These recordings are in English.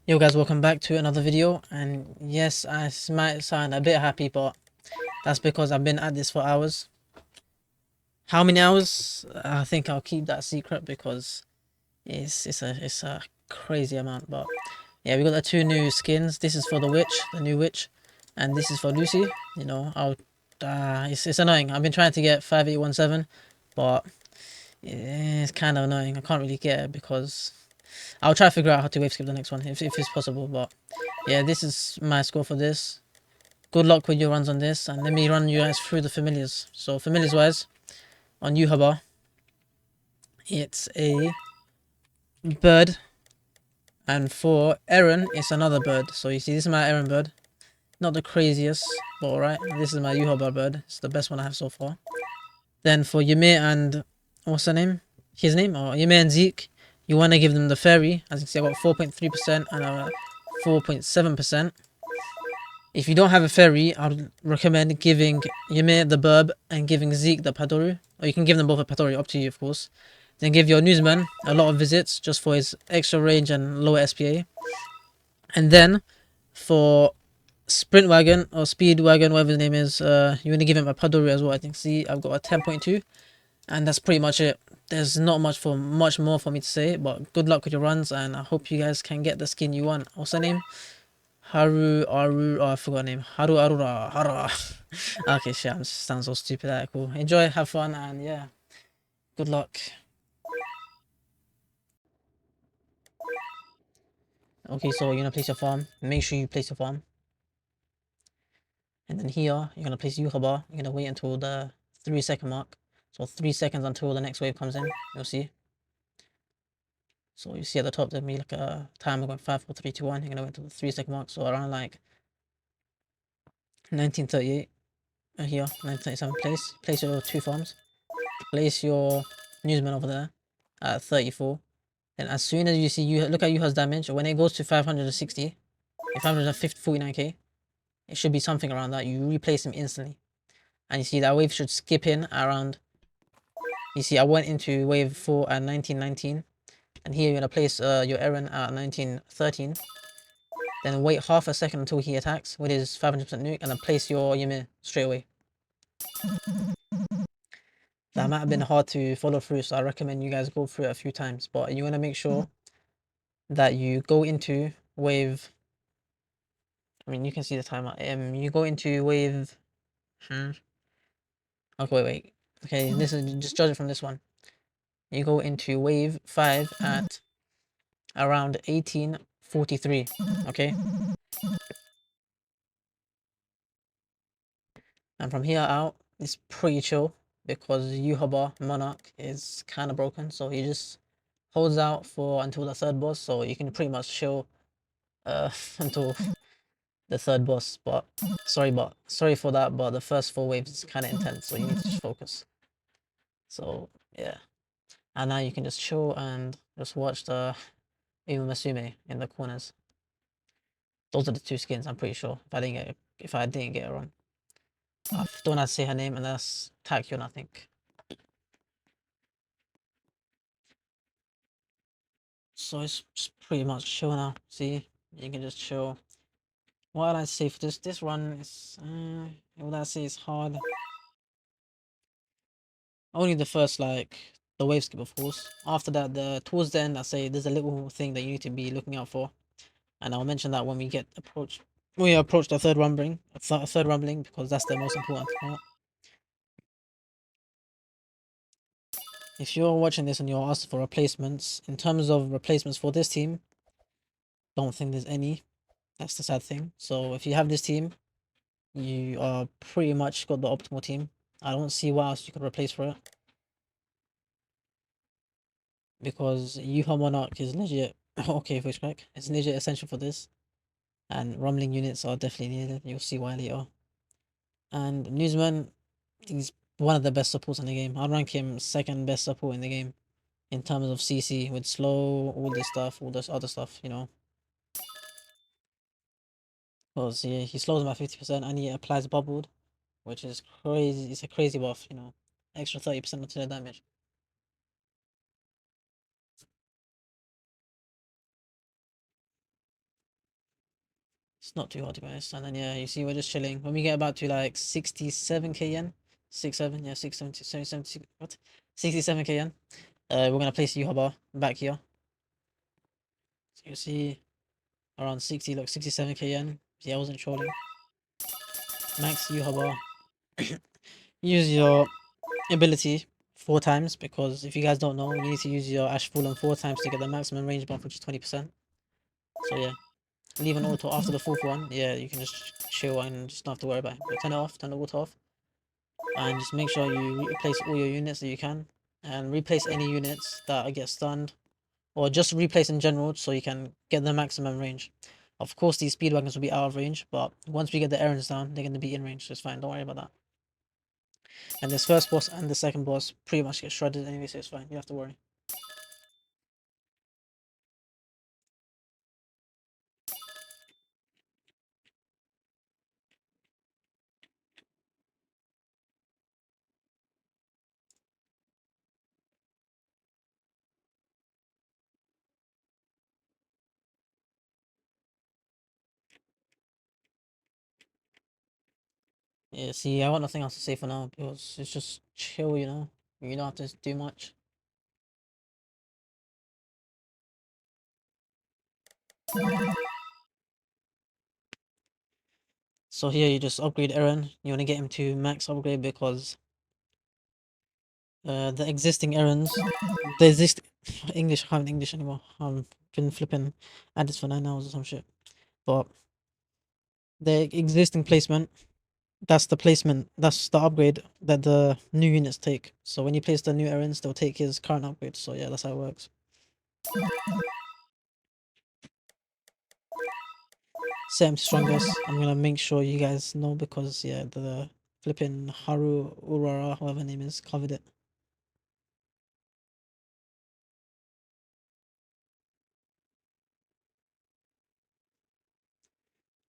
Yo guys, welcome back to another video, and yes, I might sound a bit happy, but that's because I've been at this for hours. How many hours? I think I'll keep that secret because it's a crazy amount. But yeah, we got the two new skins. This is for the witch, the new witch, and this is for Lucy. You know, it's annoying. I've been trying to get 5817, but yeah, it's kind of annoying. I can't really get it because I'll try to figure out how to waveskip the next one if it's possible. But yeah, this is my score for this. Good luck with your runs on this, and let me run you guys through the familiars. So familiars wise, on Yuhaba, it's a bird, and for Aaron, it's another bird. So you see, this is my Aaron bird. Not the craziest, but alright. This is my Yuhaba bird. It's the best one I have so far. Then for Ymir and what's her name? His name, or Ymir and Zeke, you want to give them the fairy. As you can see, I got 4.3% and a 4.7%. If you don't have a fairy, I would recommend giving Ymir the Burb and giving Zeke the Padoru. Or you can give them both a Padoru, up to you of course. Then give your newsman a lot of visits just for his extra range and lower SPA. And then for Sprint Wagon or Speed Wagon, whatever his name is, you want to give him a Padoru as well. I think, see, I've got a 10.2. And that's pretty much it. There's not much more for me to say, but good luck with your runs, and I hope you guys can get the skin you want. What's her name? Oh, I forgot her name. Haru Arura. Hara. Okay, shit, I sound so stupid. Alright, cool. Enjoy, have fun, and yeah, good luck. Okay, so you're gonna place your farm. Make sure you place your farm. And then here, you're gonna place Yuhaba. You're gonna wait until the 3-second mark. So 3 seconds until the next wave comes in. You'll see. So you see at the top, there'll be like a timer going 5, 4, 3, 2, 1. You're gonna wait until the 3-second mark. So around like 1938. Here, 1937. Place your two farms. Place your newsman over there at 34. And as soon as you see you look at Yuha's damage, when it goes to 560, 549k, it should be something around that. You replace him instantly. And you see that wave should skip in around. You see, I went into wave 4 at 1919. And here you're gonna place your Eren at 1913. Then wait half a second until he attacks with his 500% nuke, and then place your Ymir straight away. That might have been hard to follow through, so I recommend you guys go through it a few times. But you want to make sure that you go into wave. I mean, you can see the timer. You go into wave. Okay, wait. Okay, this is just judge it from this one. You go into wave 5 at around 1843. Okay, and from here out, it's pretty chill because Yuhaba Monarch is kind of broken, so he just holds out for until the third boss, so you can pretty much chill until the third boss. But sorry for that, but the first 4 waves is kind of intense, so you need to just focus. So yeah, and now you can just chill and just watch the Masume in the corners. Those are the two skins, I'm pretty sure. If I didn't get it wrong. I don't know how to say her name, and that's Taekyon, I think. So it's just pretty much chill now. See, you can just chill. What would I say for this run is what would I say is hard. Only the first, like the wave skip, of course. After that, towards the end, I say there's a little thing that you need to be looking out for, and I'll mention that when we approach the third rumbling, because that's the most important part. If you're watching this and you're asked for replacements, in terms of replacements for this team, don't think there's any. That's the sad thing. So if you have this team, you are pretty much got the optimal team. I don't see what else you could replace for it. Because Yuha Monarch is legit okay, voice crack. It's legit essential for this. And rumbling units are definitely needed. You'll see why later. And Newsman, he's one of the best supports in the game. I'd rank him second best support in the game in terms of CC with slow, all this stuff, all this other stuff, you know. Because yeah, he slows him by 50% and he applies bubbled, which is crazy. It's a crazy buff, you know. Extra 30% onto the damage. It's not too hard to be honest. And then yeah, you see we're just chilling. When we get about to like 67k yen, 67, yeah, 670, 70, what? 67k yen. We're gonna place Yuhaba back here. So you see around 60, look, 67k yen. Yeah, I wasn't trolling. Max Yuhaba. Use your ability 4 times because if you guys don't know, you need to use your Ash Fallen 4 times to get the maximum range buff, which is 20%. So yeah, leave an auto after the fourth one. Yeah, you can just chill and just not have to worry about it. But turn it off, turn the auto off, and just make sure you replace all your units that you can, and replace any units that get stunned, or just replace in general so you can get the maximum range. Of course, these speedwagons will be out of range, but once we get the errands down, they're going to be in range, so it's fine. Don't worry about that. And this first boss and the second boss pretty much get shredded anyway, so it's fine. You don't have to worry. Yeah, see, I got nothing else to say for now because it's just chill, you know. You don't have to do much. So here you just upgrade Eren. You want to get him to max upgrade because the existing errands, the exist English, I can't English anymore. Been flipping at this for 9 hours or some shit. But the existing placement, that's the placement, that's the upgrade that the new units take. So when you place the new errands, they'll take his current upgrade. So yeah, that's how it works. Set strongest. I'm gonna make sure you guys know because yeah, the flipping Haru Urara, whatever her name is, covered it.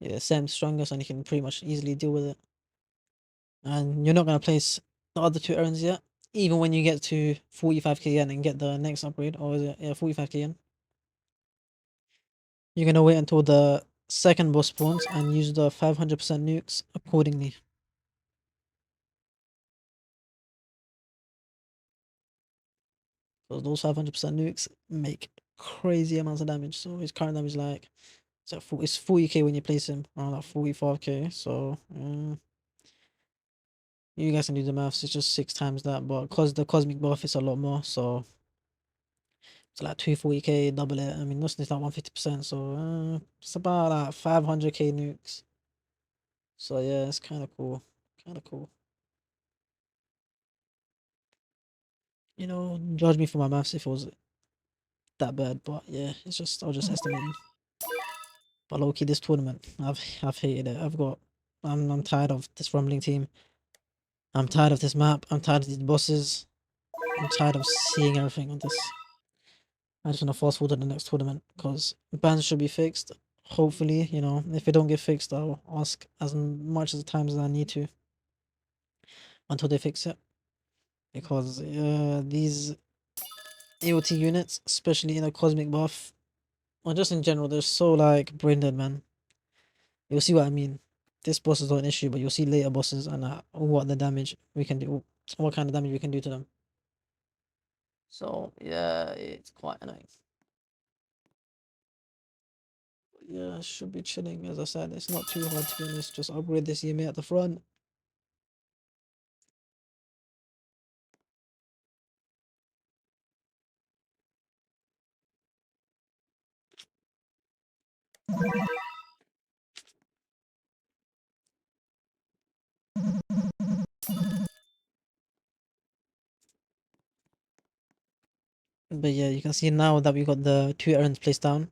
Yeah, Sam's strongest and you can pretty much easily deal with it. And you're not gonna place the other two errands yet. Even when you get to 45k yen and get the next upgrade, or is it 45k yen? You're gonna wait until the second boss spawns and use the 500% nukes accordingly. Because those 500% nukes make crazy amounts of damage. So his current damage like it's 40k when you place him, around like 45k. So you guys can do the maths. It's just 6 times that, but because the cosmic buff is a lot more, so it's like 240k, double it. I mean, this is like 150%, so it's about like 500k nukes. So yeah, it's kind of cool. Kind of cool. You know, judge me for my maths if it was that bad, but yeah, it's just I was just estimating. But low key, this tournament, I've hated it. I'm tired of this rumbling team. I'm tired of this map. I'm tired of these bosses. I'm tired of seeing everything on this. I just want to fast forward to the next tournament because bans should be fixed. Hopefully, you know, if they don't get fixed, I'll ask as much as the times as I need to until they fix it. Because these AOT units, especially in a cosmic buff, or just in general, they're so like brain dead, man. You'll see what I mean. This boss is not an issue, but you'll see later bosses and what the damage we can do, what kind of damage we can do to them. So yeah, it's quite annoying. Yeah, should be chilling. As I said, it's not too hard to be honest. Just upgrade this EMA at the front. But yeah, you can see now that we got the two errands placed down.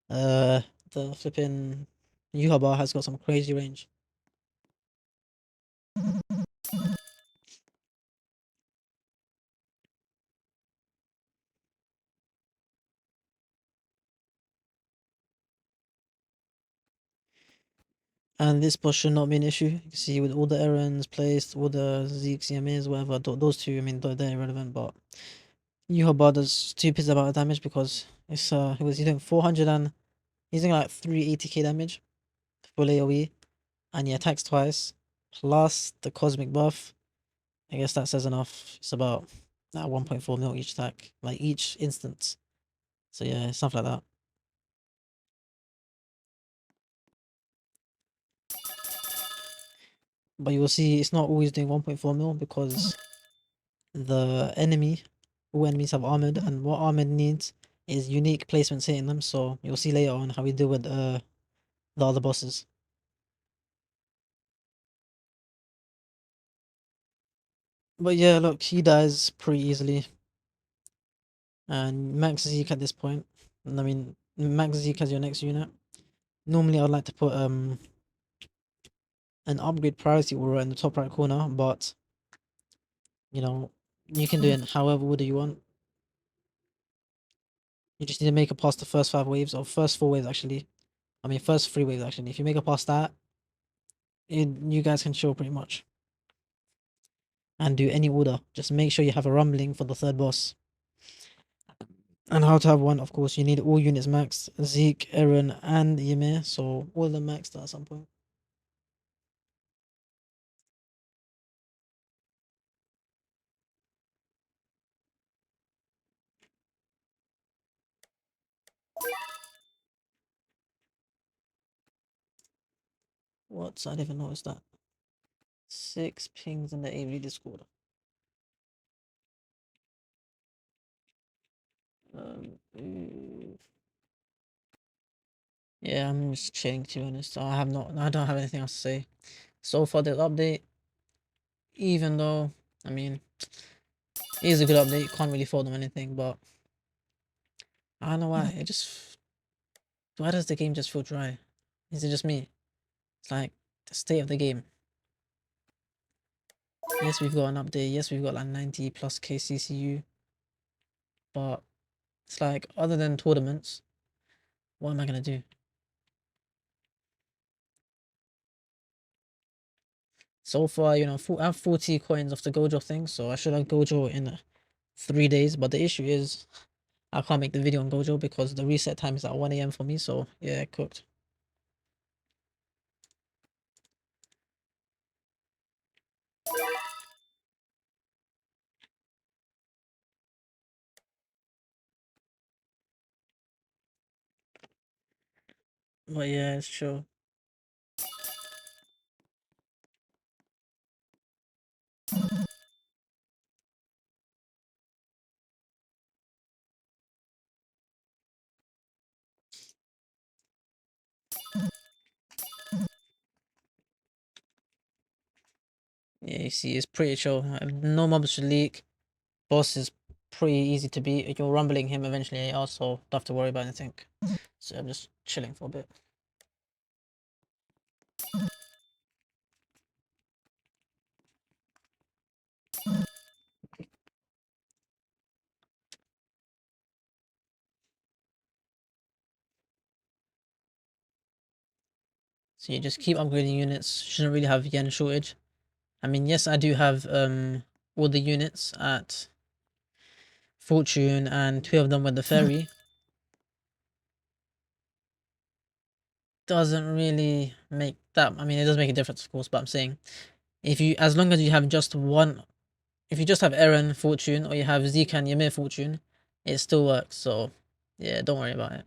Uh, the flipping Yuhaba has got some crazy range. And this boss should not be an issue. You can see with all the errands placed, all the Zeke's, EMAs, whatever, those two, I mean, they're irrelevant, but Yuhaba does stupid amount of damage because it's, he's doing 400 and he's doing like 380k damage. full AoE, and he attacks twice, plus the cosmic buff. I guess that says enough. It's about that 1.4 mil each attack, like each instance. So yeah, stuff like that. But you will see it's not always doing 1.4 mil because the enemy, all enemies have armored, and what armored needs is unique placements hitting them. So you'll see later on how we deal with the other bosses. But yeah, look, he dies pretty easily, and max Zeke at this point. I mean, max Zeke as your next unit. Normally, I'd like to put an upgrade priority aura in the top right corner, but you know, you can do it however order you want. You just need to make it past the first 5 waves, or first 4 waves actually. I mean, first 3 waves actually. If you make it past that, you guys can chill pretty much and do any order. Just make sure you have a rumbling for the third boss. And how to have one, of course, you need all units maxed. Zeke, Aaron, and Ymir, so all of them maxed at some point. What? I didn't even notice that. 6 pings in the AV Discord. Mm. Yeah, I'm just chilling to be honest. I don't have anything else to say. So for this update, even though I mean it is a good update, can't really fault them anything, but I don't know why. Why does the game just feel dry? Is it just me? It's like the state of the game. Yes, we've got an update. Yes, we've got like 90 plus KCCU, but it's like other than tournaments, what am I gonna do? So far, I have 40 coins off the Gojo thing, so I should have Gojo in 3 days. But the issue is, I can't make the video on Gojo because the reset time is at 1 a.m. for me. So yeah, cooked. But yeah, it's true. Yeah, you see, it's pretty chill. No mobs should leak. Boss is pretty easy to beat. You're rumbling him eventually, also don't have to worry about anything. So I'm just chilling for a bit. So you just keep upgrading units. Shouldn't really have yen shortage. I mean, yes, I do have all the units at Fortune and 2 of them with the ferry. Doesn't really make that. I mean, it does make a difference, of course. But I'm saying, as long as you have just one, if you just have Eren Fortune or you have Zeke and Ymir Fortune, it still works. So yeah, don't worry about it.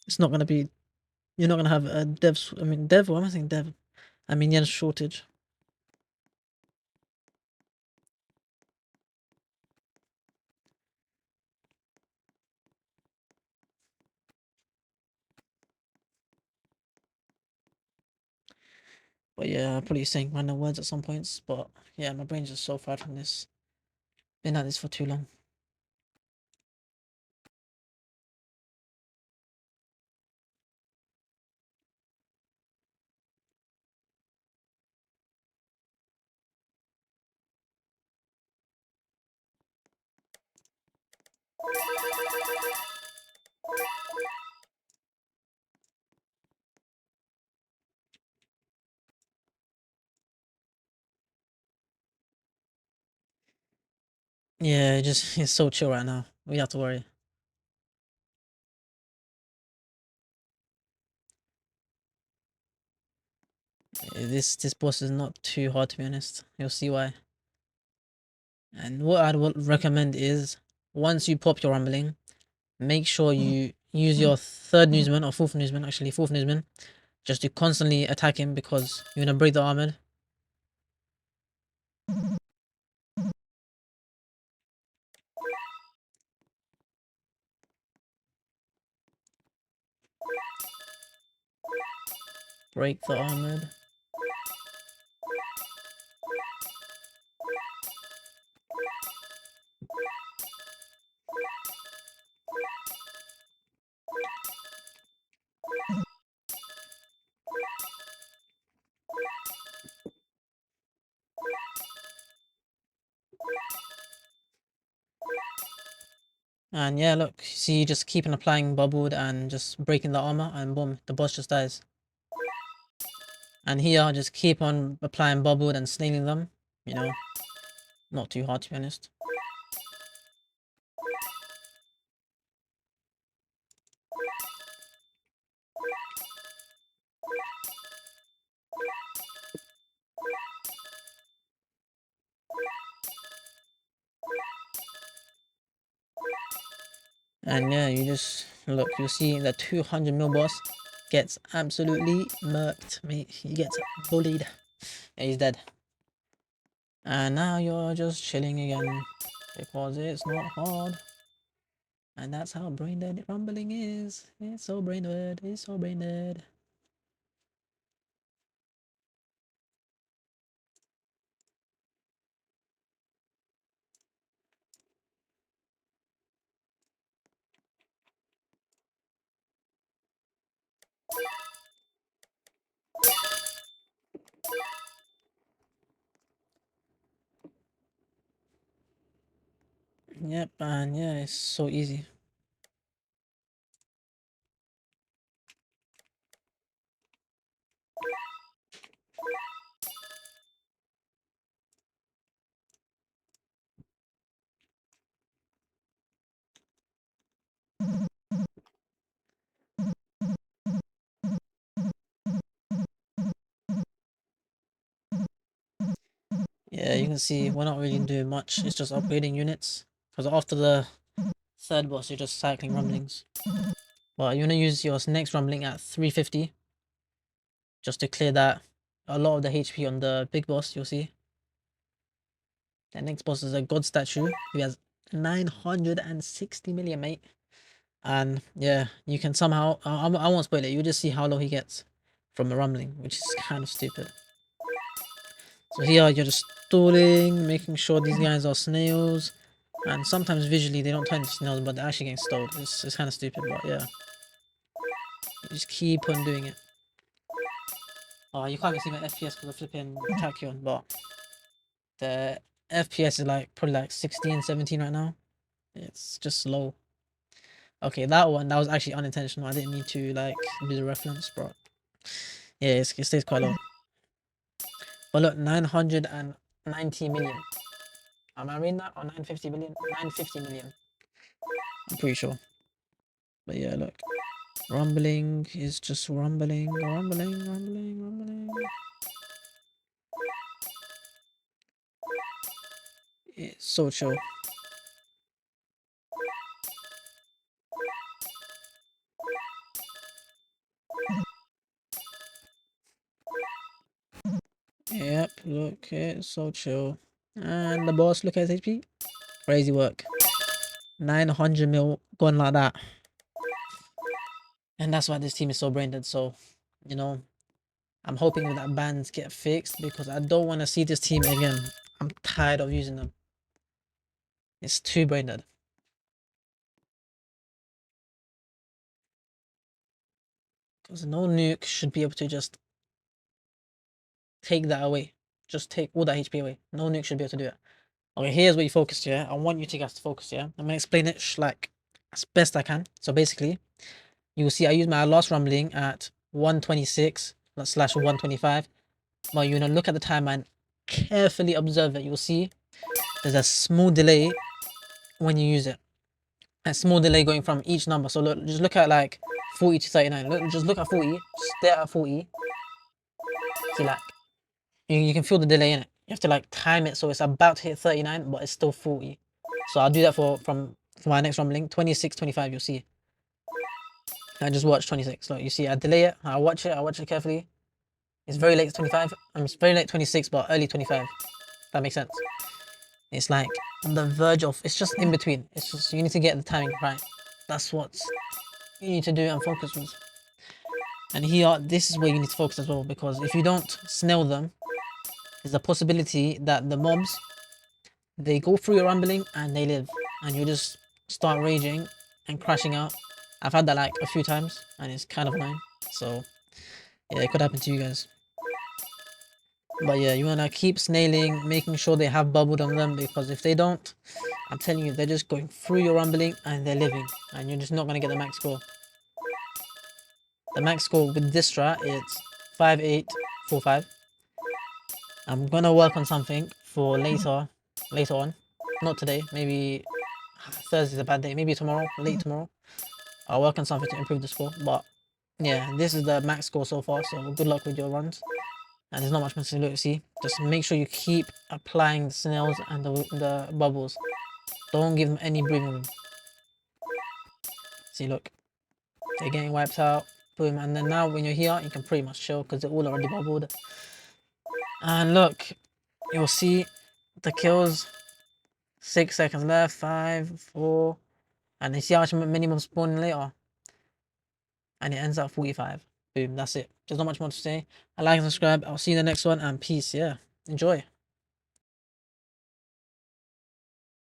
It's not gonna be. You're not gonna have a dev. I mean, dev. What am I saying? Dev. I mean, yen shortage. But yeah, I'm probably saying random words at some points. But yeah, my brain's just so fried from this. Been at this for too long. Yeah, it's so chill right now. We don't have to worry. This boss is not too hard, to be honest. You'll see why. And what I would recommend is, once you pop your rumbling, make sure you use your third newsman or fourth newsman, actually fourth newsman, just to constantly attack him because you're gonna break the armor. Break the armored. And yeah, look, see, just keeping applying bubbled and just breaking the armor, and boom, the boss just dies. And here, just keep on applying bubbled and snailing them. You know, not too hard, to be honest. And yeah, you just look, you'll see the 200 mil boss gets absolutely murked, mate. He gets bullied. Yeah, he's dead. And now you're just chilling again because it's not hard. And that's how brain dead rumbling is. It's so brain dead. It's so brain dead. Yep, and yeah, it's so easy. Yeah, you can see we're not really doing much. It's just upgrading units. Because after the third boss, you're just cycling rumblings. But you want to use your next rumbling at 350. Just to clear that a lot of the HP on the big boss, you'll see. The next boss is a god statue. He has 960 million, mate. And yeah, you can somehow, I won't spoil it, you'll just see how low he gets from the rumbling, which is kind of stupid. So here you're just stalling, making sure these guys are snails. And sometimes visually they don't turn into snails, but they're actually getting stalled. It's kind of stupid, but yeah. You just keep on doing it. Oh, you can't even see my FPS because of flipping Tachyon, but the FPS is like probably like 16, 17 right now. It's just low. Okay, that one, that was actually unintentional. I didn't mean to like do the reference, but yeah, it stays quite low. But look, 990 million. Am I reading that? Or 950 million? 950 million. I'm pretty sure. But yeah, look. Rumbling is just rumbling, rumbling, rumbling, rumbling. It's so chill. Yep, look, it's so chill. And the boss, look at his HP. Crazy work. 900 mil gone like that. And that's why this team is so brain dead. So, you know, I'm hoping that bans get fixed because I don't want to see this team again. I'm tired of using them. It's too brain dead. Because no nuke should be able to just take that away. Just take all that HP away. No nuke should be able to do it. Okay, here's where you focus, yeah? I want you to guys to focus, yeah? I'm gonna explain it like as best I can. So basically, you will see I use my last rumbling at 126 slash 125. But you're gonna look at the time and carefully observe it. You'll see there's a small delay when you use it. A small delay going from each number. So look, just look at like 40 to 39. Look, just look at 40. Just stare at 40. See, like, you can feel the delay in it. You have to like time it so it's about to hit 39, but it's still 40. So I'll do that for my next rumbling. 26, 25, you'll see. I just watch 26. Look, you see, I delay it. I watch it carefully. It's very late 25. It's very late 26, but early 25. That makes sense. It's like on the verge of. It's just in between. It's just you need to get the timing right. That's what you need to do and focus with. And here, this is where you need to focus as well, because if you don't snail them, there's a possibility that the mobs, they go through your rumbling and they live, and you just start raging and crashing out. I've had that like a few times, and it's kind of annoying. So yeah, it could happen to you guys. But yeah, you wanna keep snailing, making sure they have bubbled on them, because if they don't, I'm telling you, they're just going through your rumbling and they're living, and you're just not gonna get the max score. The max score with this strat, it's 5845. I'm gonna work on something for later on. Not today, maybe Thursday's a bad day, maybe tomorrow, late tomorrow. I'll work on something to improve the score. But yeah, this is the max score so far, so good luck with your runs. And there's not much more to see. Just make sure you keep applying the snails and the bubbles. Don't give them any breathing room. See, look, they're getting wiped out. Boom, and then now when you're here, you can pretty much chill because they're all already bubbled. And look, you'll see the kills. 6 seconds left, 5, 4, and you see how much minimum spawning later. And it ends at 45. Boom, that's it. There's not much more to say. Like and subscribe. I'll see you in the next one, and peace. Yeah, enjoy.